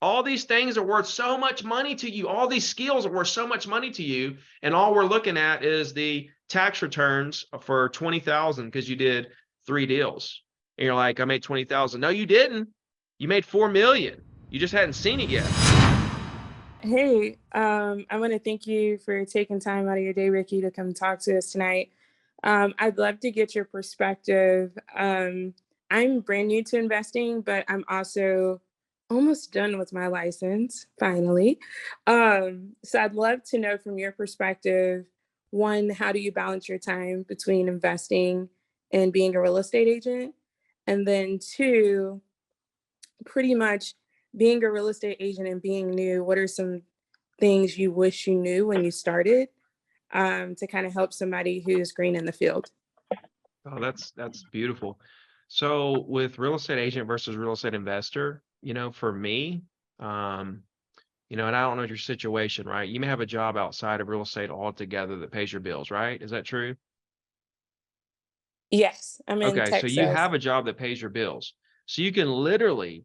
All these things are worth so much money to you. All these skills are worth so much money to you. And all we're looking at is the tax returns for 20,000 because you did 3 deals. And you're like, I made 20,000. No, you didn't. You made 4 million. You just hadn't seen it yet. Hey, I want to thank you for taking time out of your day, Ricky, to come talk to us tonight. I'd love to get your perspective. I'm brand new to investing, but I'm also almost done with my license, finally. So I'd love to know from your perspective, one, how do you balance your time between investing and being a real estate agent? And then two, pretty much being a real estate agent and being new, what are some things you wish you knew when you started to kind of help somebody who's green in the field? Oh, that's beautiful. So with real estate agent versus real estate investor, for me, um, and I don't know your situation, right? You may have a job outside of real estate altogether that pays your bills, right? Is that true? Yes, I'm in Okay, so tech you sales. have a job that pays your bills. So you can literally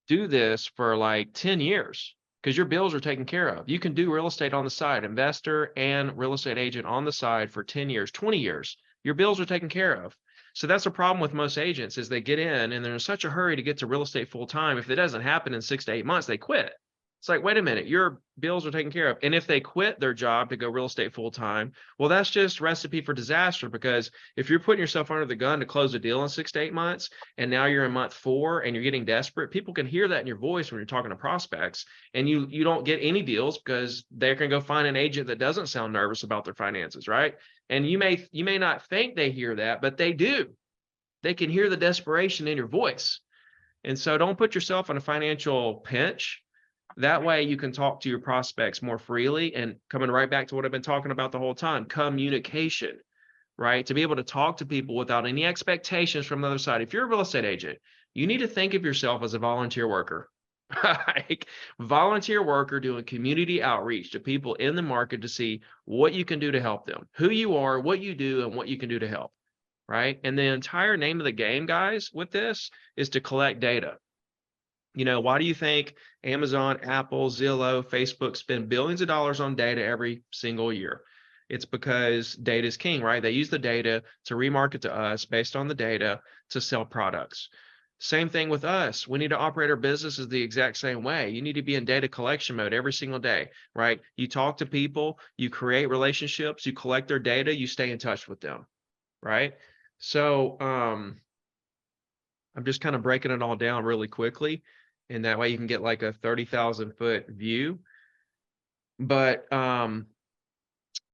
do this for like 10 years because your bills are taken care of. You can do real estate on the side, investor and real estate agent on the side for 10 years, 20 years. Your bills are taken care of. So that's the problem with most agents is they get in and they're in such a hurry to get to real estate full time. If it doesn't happen in 6 to 8 months, they quit. It's like, wait a minute, your bills are taken care of. And if they quit their job to go real estate full time, well, that's just recipe for disaster because if you're putting yourself under the gun to close a deal in 6 to 8 months, and now you're in month 4 and you're getting desperate, people can hear that in your voice when you're talking to prospects, and you don't get any deals because they're going to go find an agent that doesn't sound nervous about their finances, right? And you may not think they hear that, but they do. They can hear the desperation in your voice. And so don't put yourself in a financial pinch. That way you can talk to your prospects more freely, and coming right back to what I've been talking about the whole time, communication, right? To be able to talk to people without any expectations from the other side. If you're a real estate agent, you need to think of yourself as a volunteer worker. Like volunteer worker doing community outreach to people in the market to see what you can do to help them, who you are, what you do, and what you can do to help, right? And the entire name of the game, guys, with this is to collect data. Why do you think Amazon, Apple, Zillow, Facebook spend billions of dollars on data every single year? It's because data is king, right? They use the data to remarket to us based on the data to sell products. Same thing with us. We need to operate our businesses the exact same way. You need to be in data collection mode every single day, right? You talk to people, you create relationships, you collect their data, you stay in touch with them, right? So, I'm just kind of breaking it all down really quickly, and that way you can get like a 30,000-foot view. But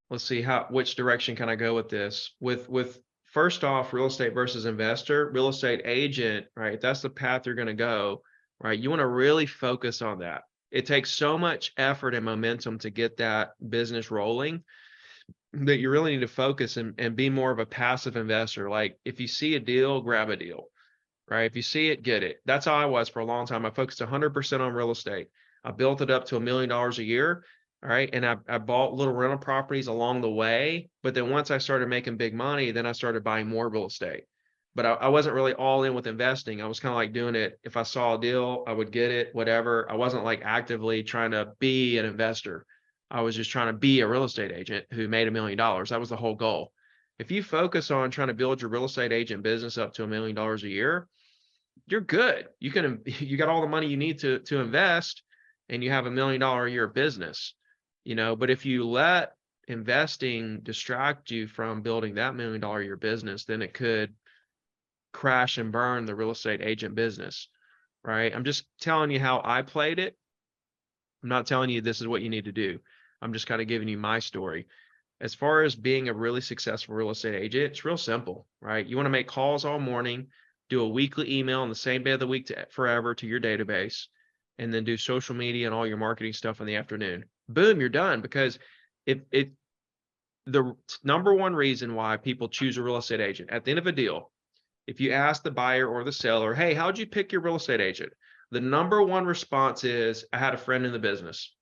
let's see which direction can I go with this? With first off, real estate versus investor, real estate agent, right? That's the path you're going to go, right? You want to really focus on that. It takes so much effort and momentum to get that business rolling that you really need to focus and be more of a passive investor. Like if you see a deal, grab a deal, right? If you see it, get it. That's how I was for a long time. I focused 100% on real estate. I built it up to $1 million a year. All right. And I bought little rental properties along the way. But then once I started making big money, then I started buying more real estate. But I wasn't really all in with investing. I was kind of like doing it. If I saw a deal, I would get it, whatever. I wasn't like actively trying to be an investor. I was just trying to be a real estate agent who made $1 million. That was the whole goal. If you focus on trying to build your real estate agent business up to $1 million a year, you're good. You got all the money you need to invest, and you have $1 million a year business, but if you let investing distract you from building that $1 million a year business, then it could crash and burn the real estate agent business, right? I'm just telling you how I played it. I'm not telling you this is what you need to do. I'm just kind of giving you my story. As far as being a really successful real estate agent, it's real simple, right? You want to make calls all morning, do a weekly email on the same day of the week forever to your database, and then do social media and all your marketing stuff in the afternoon. Boom, you're done. Because it the number one reason why people choose a real estate agent at the end of a deal, if you ask the buyer or the seller, hey, how'd you pick your real estate agent? The number one response is, I had a friend in the business.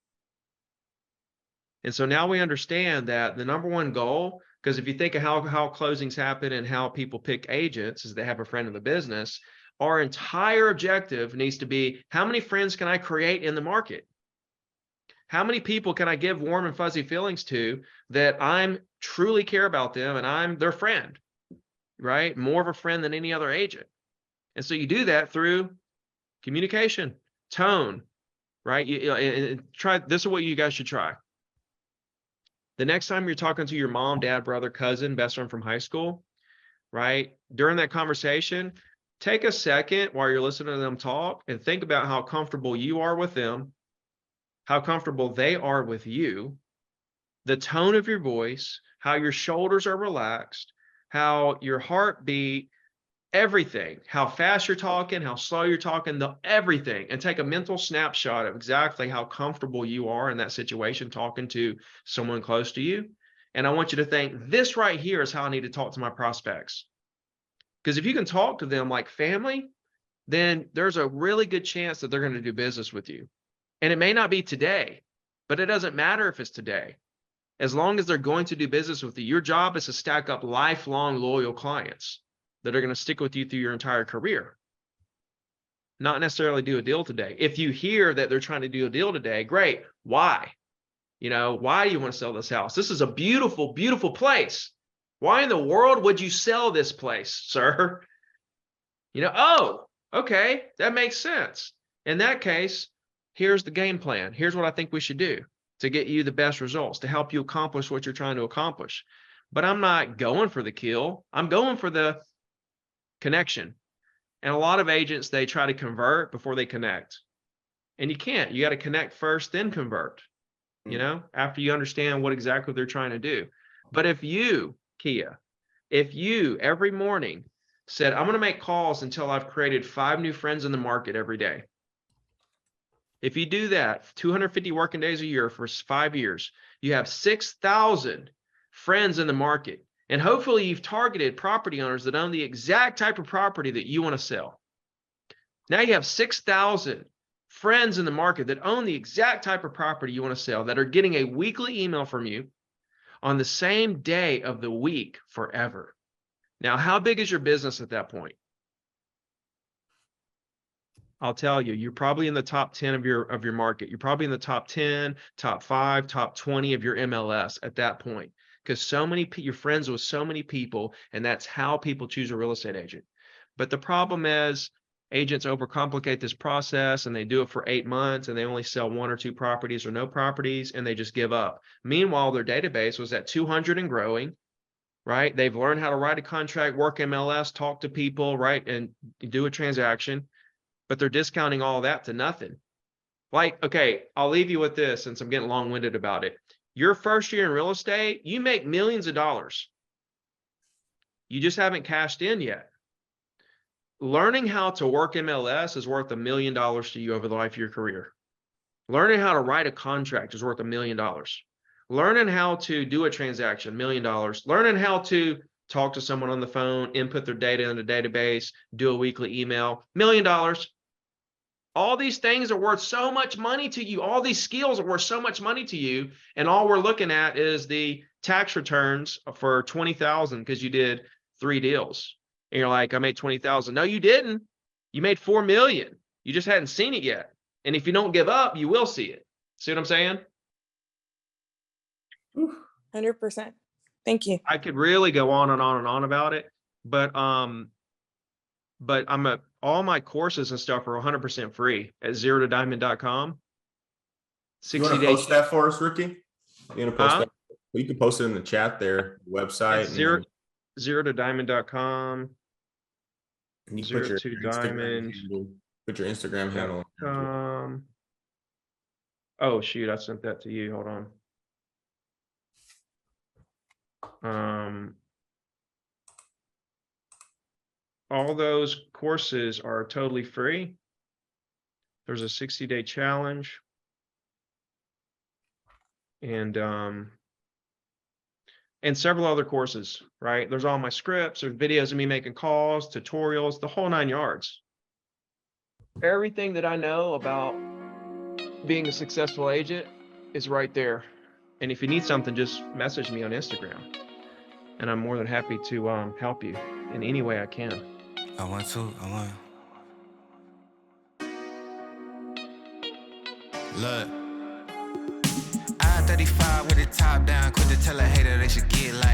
And so now we understand that the number one goal, because if you think of how closings happen and how people pick agents, is they have a friend in the business. Our entire objective needs to be, how many friends can I create in the market? How many people can I give warm and fuzzy feelings to that I'm truly care about them and I'm their friend, right? More of a friend than any other agent. And so you do that through communication, tone, right? And try, this is what you guys should try. The next time you're talking to your mom, dad, brother, cousin, best friend from high school, right? During that conversation, take a second while you're listening to them talk and think about how comfortable you are with them, how comfortable they are with you, the tone of your voice, how your shoulders are relaxed, how your heartbeat, everything, how fast you're talking, how slow you're talking, everything, and take a mental snapshot of exactly how comfortable you are in that situation talking to someone close to you. And I want you to think, this right here is how I need to talk to my prospects. Because if you can talk to them like family, then there's a really good chance that they're going to do business with you. And it may not be today, but it doesn't matter if it's today. As long as they're going to do business with you, your job is to stack up lifelong loyal clients that are going to stick with you through your entire career. Not necessarily do a deal today. If you hear that they're trying to do a deal today, great. Why? You know, why do you want to sell this house? This is a beautiful, beautiful place. Why in the world would you sell this place, sir? You know, oh, okay, that makes sense. In that case, here's the game plan. Here's what I think we should do to get you the best results, to help you accomplish what you're trying to accomplish. But I'm not going for the kill. I'm going for the connection. And a lot of agents, they try to convert before they connect. And you can't. You got to connect first, then convert, you know, after you understand what exactly they're trying to do. But if you, Kia, if you every morning said, I'm going to make calls until I've created 5 new friends in the market every day. If you do that 250 working days a year for 5 years, you have 6,000 friends in the market. And hopefully you've targeted property owners that own the exact type of property that you want to sell. Now you have 6,000 friends in the market that own the exact type of property you want to sell, that are getting a weekly email from you on the same day of the week forever. Now, how big is your business at that point? I'll tell you, you're probably in the top 10 of your market. You're probably in the top 10, top 5, top 20 of your MLS at that point, because so many you're friends with so many people, and that's how people choose a real estate agent. But the problem is agents overcomplicate this process, and they do it for 8 months, and they only sell 1 or 2 properties or no properties, and they just give up. Meanwhile, their database was at 200 and growing. Right? They've learned how to write a contract, work MLS, talk to people, right? And do a transaction, but they're discounting all that to nothing. Like, okay, I'll leave you with this since I'm getting long-winded about it. Your first year in real estate, you make millions of dollars. You just haven't cashed in yet. Learning how to work MLS is worth $1 million to you over the life of your career. Learning how to write a contract is worth $1 million. Learning how to do a transaction, $1 million. Learning how to talk to someone on the phone, input their data in a database, do a weekly email, $1 million. All these things are worth so much money to you. All these skills are worth so much money to you. And all we're looking at is the tax returns for 20,000 because you did 3 deals. And you're like, I made 20,000. No, you didn't. You made 4 million. You just hadn't seen it yet. And if you don't give up, you will see it. See what I'm saying? 100%. Thank you. I could really go on and on and on about it, but all my courses and stuff are 100% free at zerotodiamond.com. You want to post that for us, Ricky? You want to post that? Well, you can post it in the chat there, website. Zerotodiamond.com. And you put your Instagram handle. Oh shoot, I sent that to you. Hold on. All those courses are totally free. There's a 60-day challenge. And several other courses, right? There's all my scripts, there's videos of me making calls, tutorials, the whole 9 yards. Everything that I know about being a successful agent is right there. And if you need something, just message me on Instagram. And I'm more than happy to help you in any way I can. I want. Look, I-35 with the top down, quick to tell a hater they should get loud.